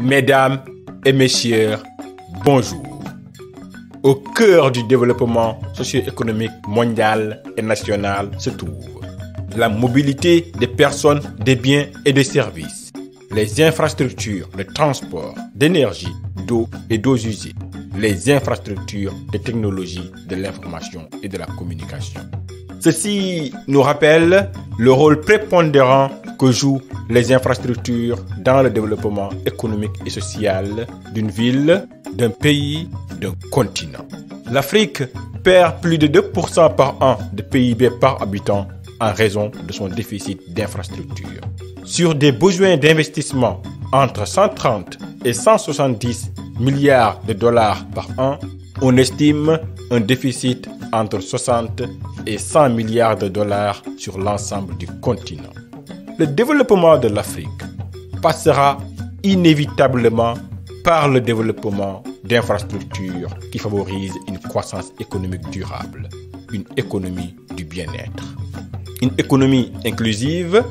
Mesdames et messieurs, bonjour. Au cœur du développement socio-économique mondial et national se trouve la mobilité des personnes, des biens et des services, les infrastructures de transport, d'énergie, d'eau et d'eaux usées, les infrastructures de technologies de l'information et de la communication. Ceci nous rappelle le rôle prépondérant que jouent les infrastructures dans le développement économique et social d'une ville, d'un pays, d'un continent. L'Afrique perd plus de 2% par an de PIB par habitant en raison de son déficit d'infrastructures. Sur des besoins d'investissement entre 130 et 170 milliards de dollars par an, on estime un déficit entre 60 et 100 milliards de dollars sur l'ensemble du continent. Le développement de l'Afrique passera inévitablement par le développement d'infrastructures qui favorisent une croissance économique durable, une économie du bien-être. Une économie inclusive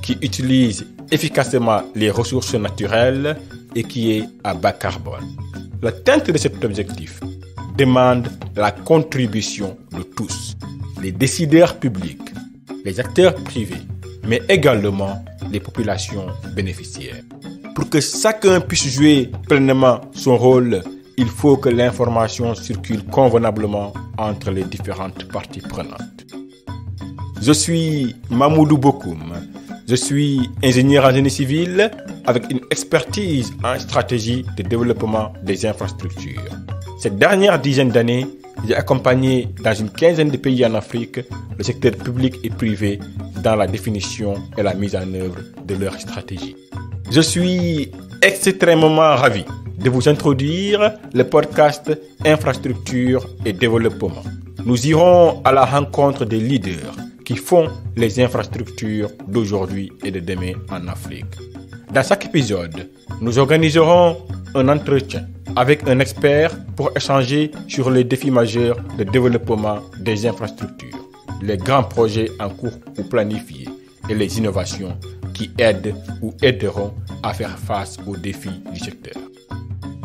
qui utilise efficacement les ressources naturelles et qui est à bas carbone. L'atteinte de cet objectif demande la contribution de tous, les décideurs publics, les acteurs privés, mais également les populations bénéficiaires. Pour que chacun puisse jouer pleinement son rôle, il faut que l'information circule convenablement entre les différentes parties prenantes. Je suis Mamoudou Bokoum. Je suis ingénieur en génie civil avec une expertise en stratégie de développement des infrastructures. Cette dernière dizaine d'années, j'ai accompagné dans une quinzaine de pays en Afrique le secteur public et privé dans la définition et la mise en œuvre de leur stratégie. Je suis extrêmement ravi de vous introduire le podcast Infrastructure et Développement. Nous irons à la rencontre des leaders qui font les infrastructures d'aujourd'hui et de demain en Afrique. Dans chaque épisode, nous organiserons un entretien avec un expert pour échanger sur les défis majeurs de développement des infrastructures, les grands projets en cours ou planifiés et les innovations qui aident ou aideront à faire face aux défis du secteur.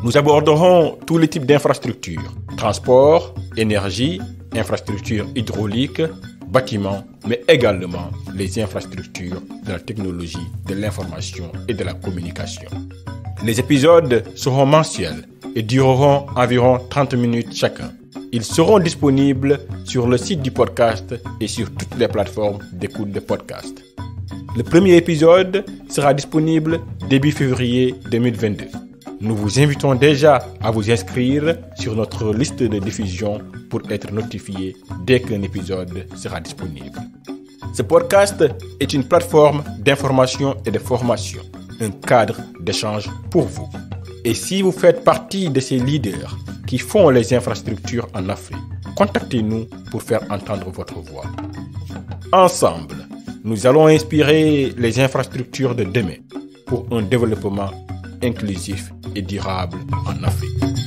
Nous aborderons tous les types d'infrastructures, transport, énergie, infrastructures hydrauliques, bâtiments, mais également les infrastructures de la technologie, de l'information et de la communication. Les épisodes seront mensuels et dureront environ 30 minutes chacun. Ils seront disponibles sur le site du podcast et sur toutes les plateformes d'écoute de podcast. Le premier épisode sera disponible début février 2022. Nous vous invitons déjà à vous inscrire sur notre liste de diffusion pour être notifié dès qu'un épisode sera disponible. Ce podcast est une plateforme d'information et de formation, un cadre d'échange pour vous. Et si vous faites partie de ces leaders qui font les infrastructures en Afrique, contactez-nous pour faire entendre votre voix. Ensemble, nous allons inspirer les infrastructures de demain pour un développement inclusif et durable en Afrique.